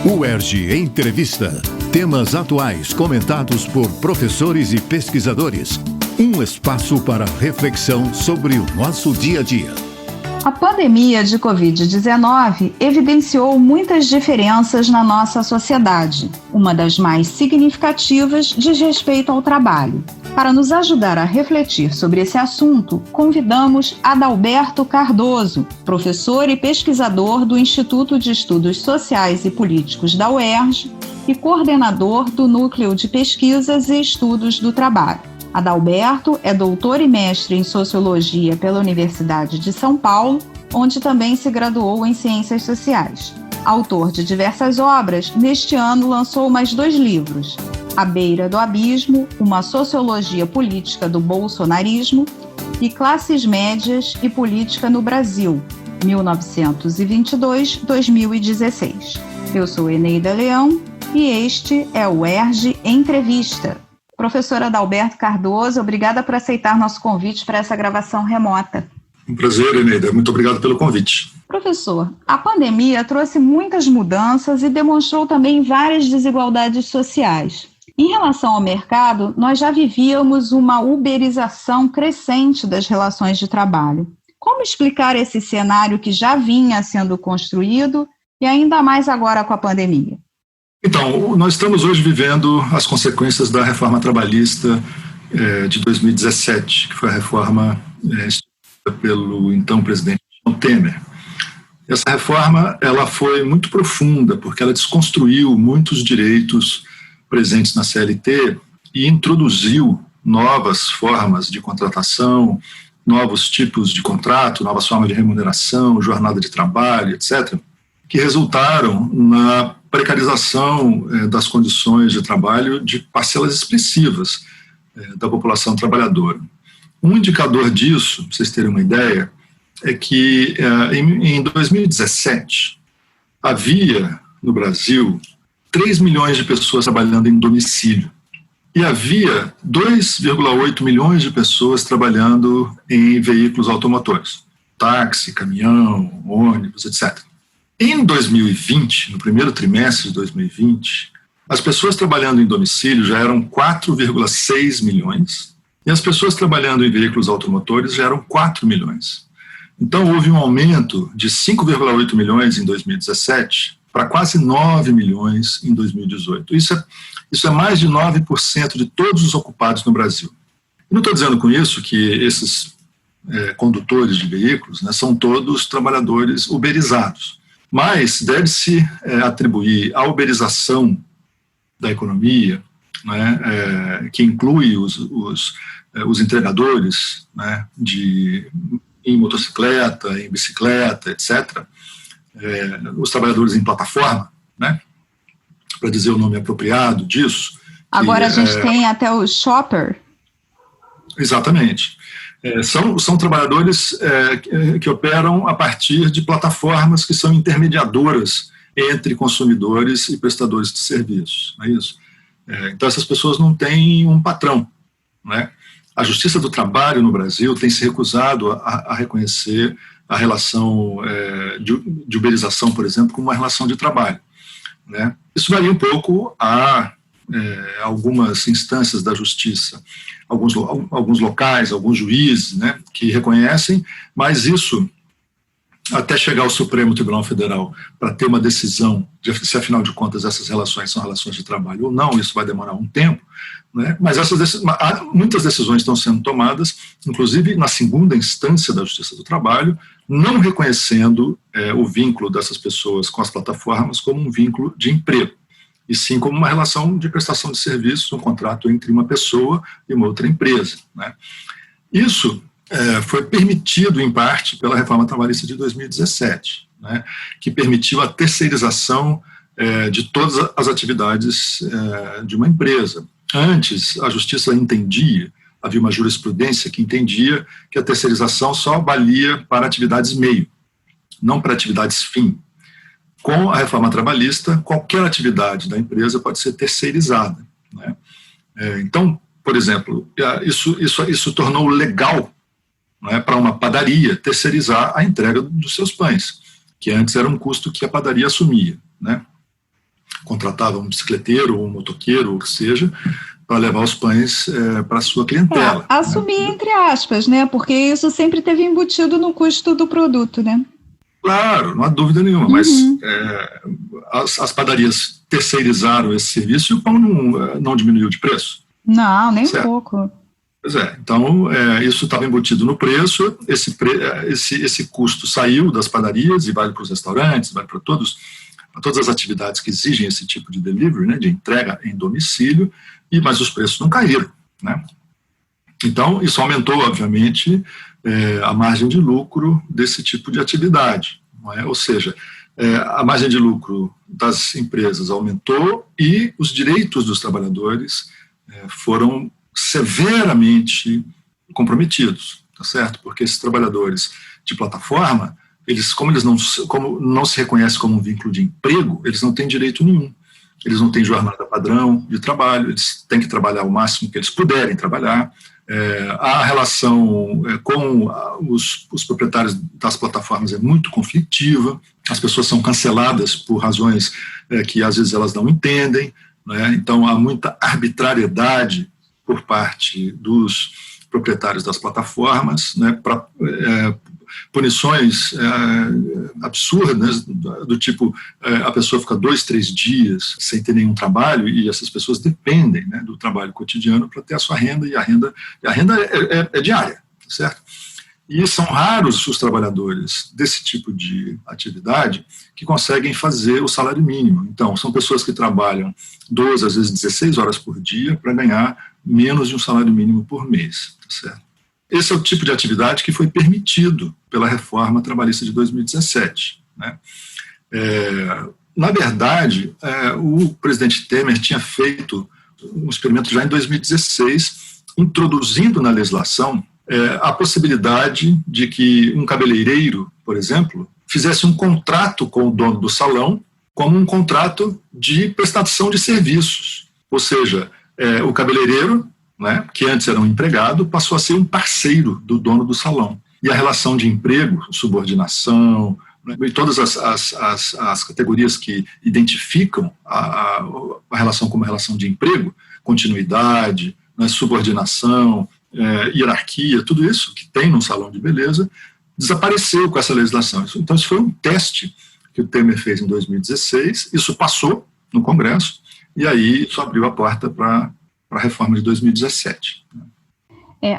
UERJ Entrevista. Temas atuais comentados por professores e pesquisadores. Um espaço para reflexão sobre o nosso dia a dia. A pandemia de Covid-19 evidenciou muitas diferenças na nossa sociedade. Uma das mais significativas diz respeito ao trabalho. Para nos ajudar a refletir sobre esse assunto, convidamos Adalberto Cardoso, professor e pesquisador do Instituto de Estudos Sociais e Políticos da UERJ e coordenador do Núcleo de Pesquisas e Estudos do Trabalho. Adalberto é doutor e mestre em Sociologia pela Universidade de São Paulo, onde também se graduou em Ciências Sociais. Autor de diversas obras, neste ano lançou mais 2 livros, À Beira do Abismo, uma sociologia política do bolsonarismo, e Classes Médias e Política no Brasil, 1922-2016. Eu sou Eneida Leão e este é o UERJ Entrevista. Professor Adalberto Cardoso, obrigada por aceitar nosso convite para essa gravação remota. Um prazer, Eneida. Muito obrigado pelo convite. Professor, a pandemia trouxe muitas mudanças e demonstrou também várias desigualdades sociais. Em relação ao mercado, nós já vivíamos uma uberização crescente das relações de trabalho. Como explicar esse cenário que já vinha sendo construído e ainda mais agora com a pandemia? Então, nós estamos hoje vivendo as consequências da reforma trabalhista de 2017, que foi a reforma instituída pelo então presidente Temer. Essa reforma ela foi muito profunda, porque ela desconstruiu muitos direitos presentes na CLT e introduziu novas formas de contratação, novos tipos de contrato, novas formas de remuneração, jornada de trabalho, etc., que resultaram na precarização das condições de trabalho de parcelas expressivas da população trabalhadora. Um indicador disso, para vocês terem uma ideia, é que em 2017 havia no Brasil 3 milhões de pessoas trabalhando em domicílio e havia 2,8 milhões de pessoas trabalhando em veículos automotores, táxi, caminhão, ônibus, etc. Em 2020, no primeiro trimestre de 2020, as pessoas trabalhando em domicílio já eram 4,6 milhões e as pessoas trabalhando em veículos automotores já eram 4 milhões. Então, houve um aumento de 5,8 milhões em 2017 para quase 9 milhões em 2018. Isso é mais de 9% de todos os ocupados no Brasil. Eu não estou dizendo com isso que esses condutores de veículos, né, são todos trabalhadores uberizados. Mas deve-se atribuir à uberização da economia, né, que inclui os entregadores, né, em motocicleta, em bicicleta, etc., os trabalhadores em plataforma, né, para dizer o nome apropriado disso. Agora a gente tem até o shopper. Exatamente. São trabalhadores que operam a partir de plataformas que são intermediadoras entre consumidores e prestadores de serviços, não é isso? Então essas pessoas não têm um patrão, né? A Justiça do Trabalho no Brasil tem se recusado a reconhecer a relação de uberização, por exemplo, como uma relação de trabalho, né? Isso varia um pouco a algumas instâncias da justiça, alguns locais, alguns juízes, né, que reconhecem, mas isso, até chegar ao Supremo Tribunal Federal para ter uma decisão de se, afinal de contas, essas relações são relações de trabalho ou não, isso vai demorar um tempo, né, mas muitas decisões estão sendo tomadas, inclusive na segunda instância da Justiça do Trabalho, não reconhecendo o vínculo dessas pessoas com as plataformas como um vínculo de emprego, e sim como uma relação de prestação de serviços, um contrato entre uma pessoa e uma outra empresa, né? Isso foi permitido, em parte, pela reforma trabalhista de 2017, né, que permitiu a terceirização de todas as atividades de uma empresa. Antes, a justiça entendia, havia uma jurisprudência que entendia que a terceirização só valia para atividades meio, não para atividades fim. Com a reforma trabalhista, qualquer atividade da empresa pode ser terceirizada, né? Então, por exemplo, isso tornou legal, né, para uma padaria terceirizar a entrega dos seus pães, que antes era um custo que a padaria assumia, né? contratava um bicicleteiro, um motoqueiro, ou o que seja, para levar os pães para a sua clientela. Assumir, né? Entre aspas, né? Porque isso sempre teve embutido no custo do produto, né? Claro, não há dúvida nenhuma, mas as padarias terceirizaram esse serviço e o pão não diminuiu de preço. Não, nem um pouco. Pois é, então isso estava embutido no preço, esse custo saiu das padarias e vale para os restaurantes, vale para todas as atividades que exigem esse tipo de delivery, né, de entrega em domicílio, mas os preços não caíram, né? Então, isso aumentou, obviamente, a margem de lucro desse tipo de atividade, não é? Ou seja, a margem de lucro das empresas aumentou e os direitos dos trabalhadores foram severamente comprometidos, tá certo? Porque esses trabalhadores de plataforma, como não se reconhece como um vínculo de emprego, eles não têm direito nenhum. Eles não têm jornada padrão de trabalho, eles têm que trabalhar o máximo que eles puderem trabalhar. A relação com os proprietários das plataformas é muito conflitiva, as pessoas são canceladas por razões que às vezes elas não entendem, né? Então há muita arbitrariedade por parte dos proprietários das plataformas, né, para punições absurdas, do tipo a pessoa fica 2, 3 dias sem ter nenhum trabalho e essas pessoas dependem, né, do trabalho cotidiano para ter a sua renda, e a renda é diária, certo? E são raros os trabalhadores desse tipo de atividade que conseguem fazer o salário mínimo. Então, são pessoas que trabalham 12, às vezes 16 horas por dia para ganhar menos de um salário mínimo por mês, tá certo? Esse é o tipo de atividade que foi permitido pela reforma trabalhista de 2017, né? Na verdade, o presidente Temer tinha feito um experimento já em 2016, introduzindo na legislação a possibilidade de que um cabeleireiro, por exemplo, fizesse um contrato com o dono do salão como um contrato de prestação de serviços. Ou seja, o cabeleireiro, né, que antes era um empregado, passou a ser um parceiro do dono do salão. E a relação de emprego, subordinação, né, e todas as categorias que identificam a relação como relação de emprego, continuidade, né, subordinação, hierarquia, tudo isso que tem num salão de beleza, desapareceu com essa legislação. Então, isso foi um teste que o Temer fez em 2016, isso passou no Congresso, e aí isso abriu a porta para a reforma de 2017.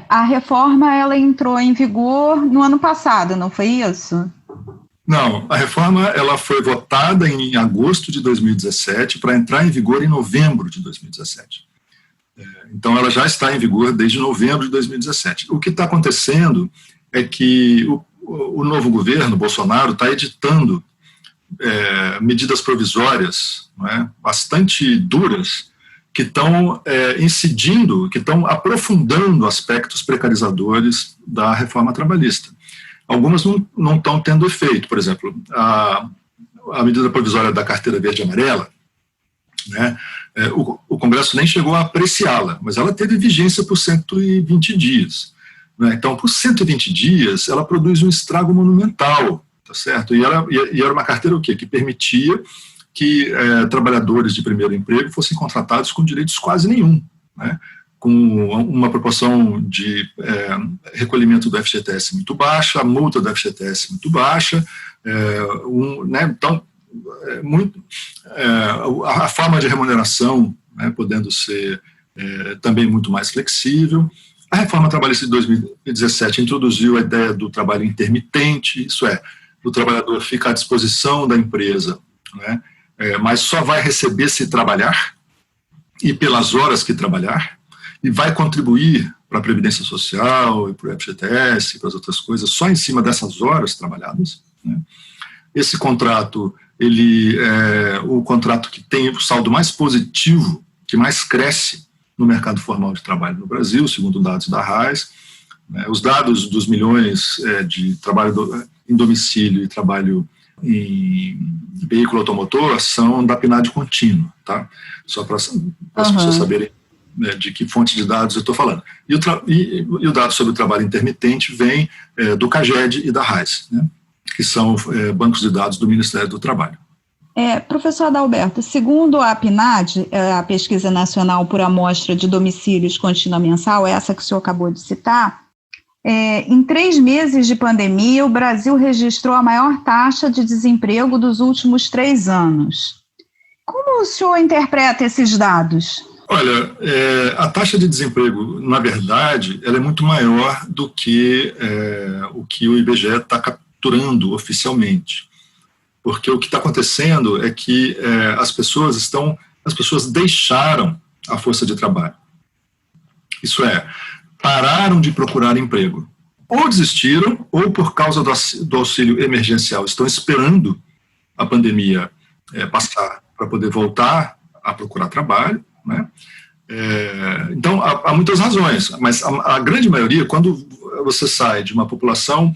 A reforma ela entrou em vigor no ano passado, não foi isso? Não, a reforma ela foi votada em agosto de 2017 para entrar em vigor em novembro de 2017. Então, ela já está em vigor desde novembro de 2017. O que está acontecendo é que o novo governo, Bolsonaro, está editando medidas provisórias, né, bastante duras, que estão incidindo, que estão aprofundando aspectos precarizadores da reforma trabalhista. Algumas não estão tendo efeito. Por exemplo, a medida provisória da carteira verde e amarela, né, o Congresso nem chegou a apreciá-la, mas ela teve vigência por 120 dias. Né? Então, por 120 dias, ela produz um estrago monumental, tá certo? E era uma carteira o quê? Que permitia que trabalhadores de primeiro emprego fossem contratados com direitos quase nenhum, né? Com uma proporção de recolhimento do FGTS muito baixa, a multa do FGTS muito baixa, né? Então, a forma de remuneração, né, podendo ser também muito mais flexível. A reforma trabalhista de 2017 introduziu a ideia do trabalho intermitente, isso é, o trabalhador fica à disposição da empresa, né, mas só vai receber se trabalhar e pelas horas que trabalhar, e vai contribuir para a Previdência Social e para o FGTS e para as outras coisas só em cima dessas horas trabalhadas, né. Esse contrato, ele é o contrato que tem o saldo mais positivo, que mais cresce no mercado formal de trabalho no Brasil, segundo dados da RAIS. Os dados dos milhões de trabalho em domicílio e trabalho em veículo automotor são da PNAD contínuo, tá? Só para as pessoas saberem, né, de que fonte de dados eu estou falando. E o dado sobre o trabalho intermitente vem do CAGED e da RAIS, né, que são bancos de dados do Ministério do Trabalho. Professor Adalberto, segundo a PNAD, a Pesquisa Nacional por Amostra de Domicílios Contínua Mensal, essa que o senhor acabou de citar, em 3 meses de pandemia, o Brasil registrou a maior taxa de desemprego dos últimos 3 anos. Como o senhor interpreta esses dados? Olha, a taxa de desemprego, na verdade, ela é muito maior do que o que o IBGE está capturando oficialmente. Porque o que está acontecendo é que as pessoas deixaram a força de trabalho. Isso é, pararam de procurar emprego. Ou desistiram, ou por causa do auxílio emergencial, estão esperando a pandemia passar para poder voltar a procurar trabalho, né? Então, há muitas razões, mas a grande maioria, quando você sai de uma população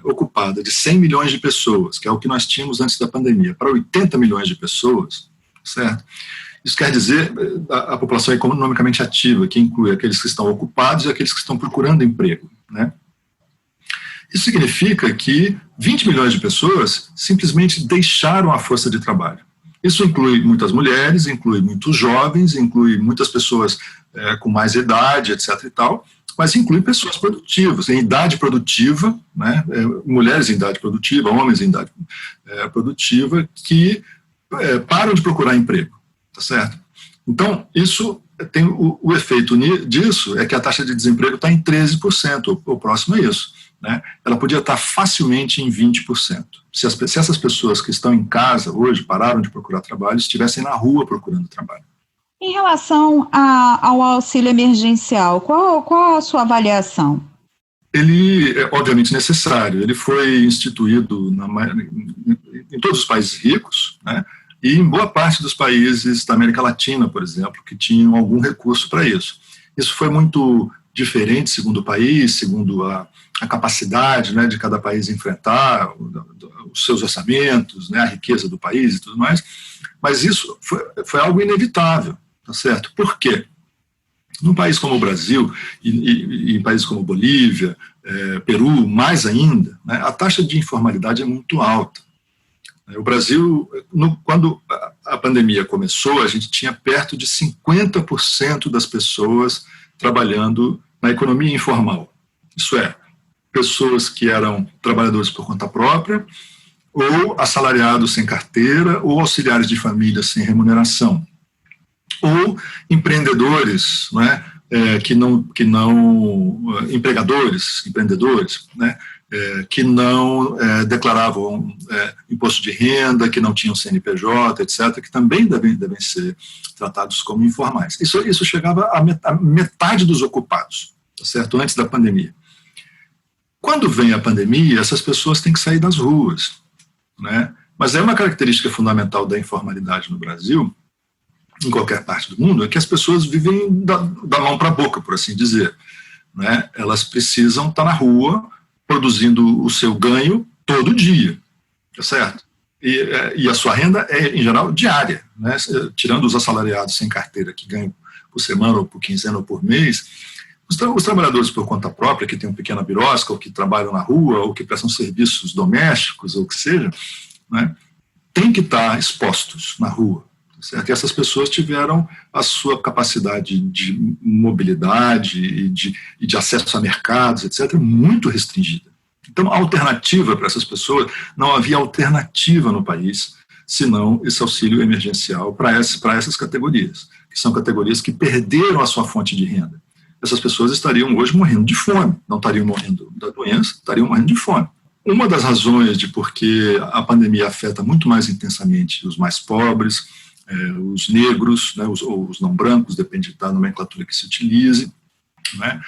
ocupada de 100 milhões de pessoas, que é o que nós tínhamos antes da pandemia, para 80 milhões de pessoas, certo? Isso quer dizer a população economicamente ativa, que inclui aqueles que estão ocupados e aqueles que estão procurando emprego, né? Isso significa que 20 milhões de pessoas simplesmente deixaram a força de trabalho. Isso inclui muitas mulheres, inclui muitos jovens, inclui muitas pessoas com mais idade, etc. e tal, mas inclui pessoas produtivas, em idade produtiva, né, mulheres em idade produtiva, homens em idade produtiva, que param de procurar emprego, tá certo? Então, isso tem o efeito disso é que a taxa de desemprego está em 13%, ou próximo a isso, né? Ela podia estar facilmente em 20%. Se essas pessoas que estão em casa hoje, pararam de procurar trabalho, estivessem na rua procurando trabalho. Em relação ao auxílio emergencial, qual a sua avaliação? Ele é obviamente necessário. Ele foi instituído em todos os países ricos, né, e em boa parte dos países da América Latina, por exemplo, que tinham algum recurso para isso. Isso foi muito diferente segundo o país, segundo a capacidade, né, de cada país enfrentar os seus orçamentos, né, a riqueza do país e tudo mais, mas isso foi algo inevitável. Tá certo? Por quê? Num país como o Brasil e em países como Bolívia, Peru, mais ainda, né, a taxa de informalidade é muito alta. O Brasil, quando a pandemia começou, a gente tinha perto de 50% das pessoas trabalhando na economia informal. Isso é, pessoas que eram trabalhadores por conta própria, ou assalariados sem carteira, ou auxiliares de família sem remuneração, ou empreendedores, né, empreendedores, né, que não declaravam imposto de renda, que não tinham CNPJ, etc., que também devem ser tratados como informais. Isso chegava a metade dos ocupados, tá certo? Antes da pandemia. Quando vem a pandemia, essas pessoas têm que sair das ruas, né? Mas é uma característica fundamental da informalidade no Brasil, em qualquer parte do mundo, é que as pessoas vivem da mão para a boca, por assim dizer, né? Elas precisam estar na rua produzindo o seu ganho todo dia, tá certo? E a sua renda é, em geral, diária, né? Tirando os assalariados sem carteira que ganham por semana, ou por quinzena, ou por mês, os trabalhadores por conta própria, que têm uma pequena birosca, ou que trabalham na rua, ou que prestam serviços domésticos, ou o que seja, né, têm que estar expostos na rua. Certo? E essas pessoas tiveram a sua capacidade de mobilidade e de acesso a mercados, etc., muito restringida. Então, a alternativa para essas pessoas, não havia alternativa no país, senão esse auxílio emergencial para essas categorias, que são categorias que perderam a sua fonte de renda. Essas pessoas estariam hoje morrendo de fome, não estariam morrendo da doença, estariam morrendo de fome. Uma das razões de por que a pandemia afeta muito mais intensamente os mais pobres, os negros, né, ou os não brancos, depende da nomenclatura que se utilize, né,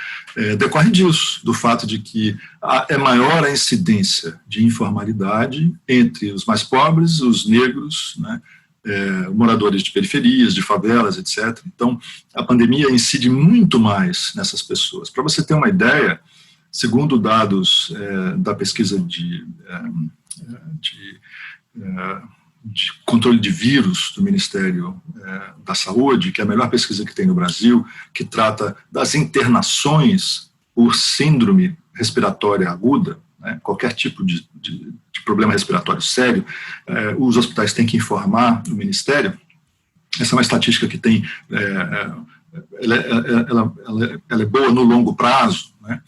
decorre disso, do fato de que é maior a incidência de informalidade entre os mais pobres, os negros, né, moradores de periferias, de favelas, etc. Então, a pandemia incide muito mais nessas pessoas. Para você ter uma ideia, segundo dados da pesquisa de controle de vírus do Ministério da Saúde, que é a melhor pesquisa que tem no Brasil, que trata das internações por síndrome respiratória aguda, né, qualquer tipo de problema respiratório sério, os hospitais têm que informar o Ministério. Essa é uma estatística que tem, ela é boa no longo prazo, né?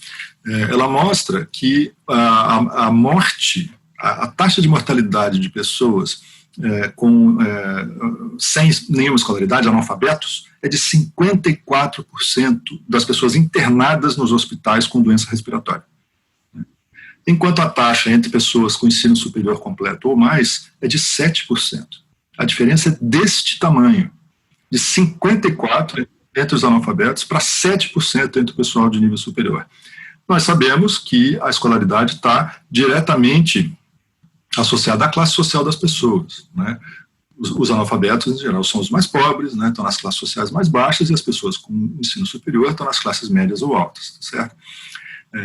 Ela mostra que a morte, a taxa de mortalidade de pessoas sem nenhuma escolaridade, analfabetos, é de 54% das pessoas internadas nos hospitais com doença respiratória. Enquanto a taxa entre pessoas com ensino superior completo ou mais é de 7%. A diferença é deste tamanho, de 54% entre os analfabetos para 7% entre o pessoal de nível superior. Nós sabemos que a escolaridade está diretamente associada à classe social das pessoas, né? Os analfabetos, em geral, são os mais pobres, né? Estão nas classes sociais mais baixas, e as pessoas com ensino superior estão nas classes médias ou altas, certo?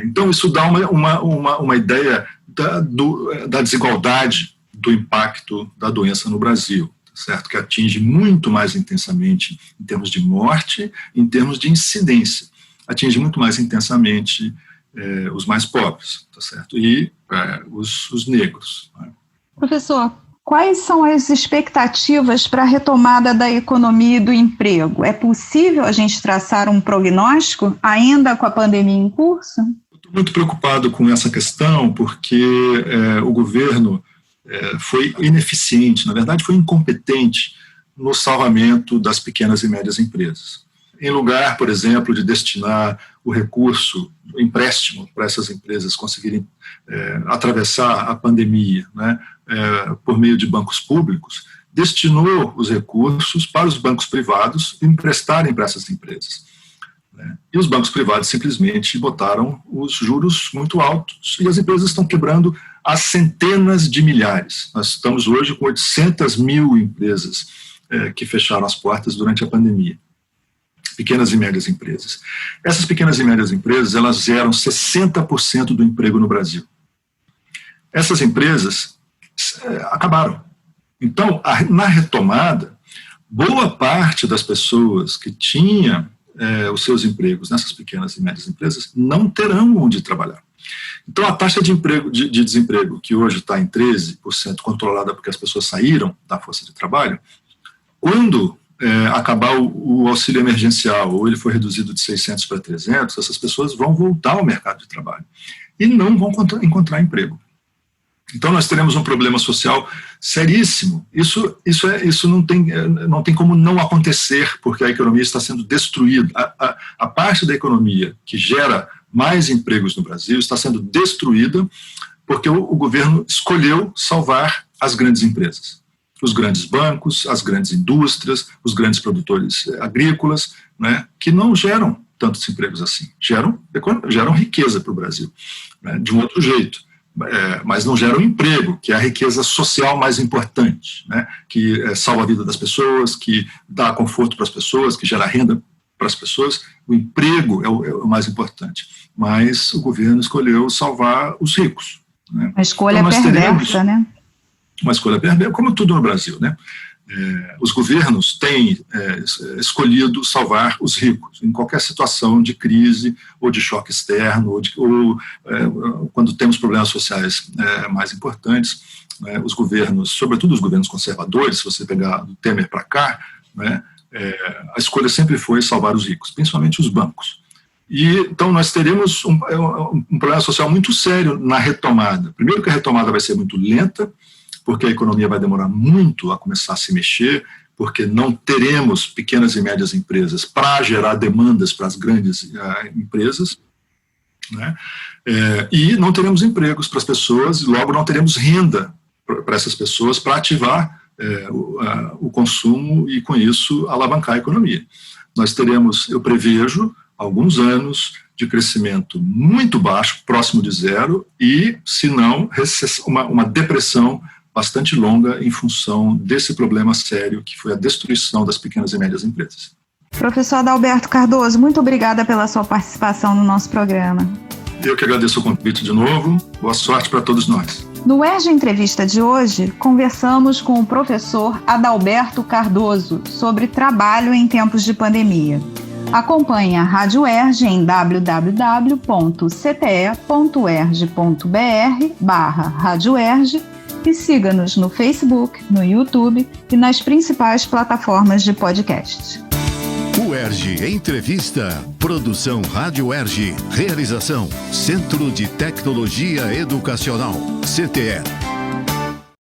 Então, isso dá uma ideia da desigualdade do impacto da doença no Brasil, certo? Que atinge muito mais intensamente em termos de morte, em termos de incidência. Atinge muito mais intensamente os mais pobres, tá certo? E os negros. Né? Professor, quais são as expectativas para a retomada da economia e do emprego? É possível a gente traçar um prognóstico ainda com a pandemia em curso? Eu estou muito preocupado com essa questão porque o governo foi ineficiente, na verdade foi incompetente no salvamento das pequenas e médias empresas. Em lugar, por exemplo, de destinar o recurso, o empréstimo para essas empresas conseguirem atravessar a pandemia, né, por meio de bancos públicos, destinou os recursos para os bancos privados emprestarem para essas empresas. Né? E os bancos privados simplesmente botaram os juros muito altos e as empresas estão quebrando a centenas de milhares. Nós estamos hoje com 800 mil empresas que fecharam as portas durante a pandemia. Pequenas e médias empresas. Essas pequenas e médias empresas, elas geram 60% do emprego no Brasil. Essas empresas acabaram. Então, na retomada, boa parte das pessoas que tinham os seus empregos nessas pequenas e médias empresas não terão onde trabalhar. Então, a taxa de desemprego, que hoje está em 13%, controlada porque as pessoas saíram da força de trabalho, quando acabar o auxílio emergencial, ou ele foi reduzido de 600 para 300, essas pessoas vão voltar ao mercado de trabalho e não vão encontrar emprego. Então, nós teremos um problema social seríssimo. Isso não tem como não acontecer, porque a economia está sendo destruída. A parte da economia que gera mais empregos no Brasil está sendo destruída porque o governo escolheu salvar as grandes empresas. Os grandes bancos, as grandes indústrias, os grandes produtores agrícolas, né, que não geram tantos empregos assim. Geram riqueza para o Brasil, né, de um outro jeito. Mas não geram emprego, que é a riqueza social mais importante, né, que salva a vida das pessoas, que dá conforto para as pessoas, que gera renda para as pessoas. O emprego é o mais importante. Mas o governo escolheu salvar os ricos. Né? Uma escolha perversa, né? Uma escolha perversa, como tudo no Brasil, né? Os governos têm escolhido salvar os ricos em qualquer situação de crise ou de choque externo ou quando temos problemas sociais mais importantes, né? Os governos, sobretudo os governos conservadores, se você pegar do Temer para cá, né? A escolha sempre foi salvar os ricos, principalmente os bancos. E então nós teremos um problema social muito sério na retomada. Primeiro que a retomada vai ser muito lenta, porque a economia vai demorar muito a começar a se mexer, porque não teremos pequenas e médias empresas para gerar demandas para as grandes empresas, né? E não teremos empregos para as pessoas, e logo não teremos renda para essas pessoas para ativar o consumo e, com isso, alavancar a economia. Nós teremos, eu prevejo, alguns anos de crescimento muito baixo, próximo de zero, e, se não, uma depressão bastante longa em função desse problema sério que foi a destruição das pequenas e médias empresas. Professor Adalberto Cardoso, muito obrigada pela sua participação no nosso programa. Eu que agradeço o convite de novo. Boa sorte para todos nós. No UERJ Entrevista de hoje, conversamos com o professor Adalberto Cardoso sobre trabalho em tempos de pandemia. Acompanhe a Rádio UERJ em www.cte.erj.br/Rádio UERJ e siga-nos no Facebook, no YouTube e nas principais plataformas de podcast. UERJ Entrevista. Produção Rádio UERJ. Realização Centro de Tecnologia Educacional, CTE.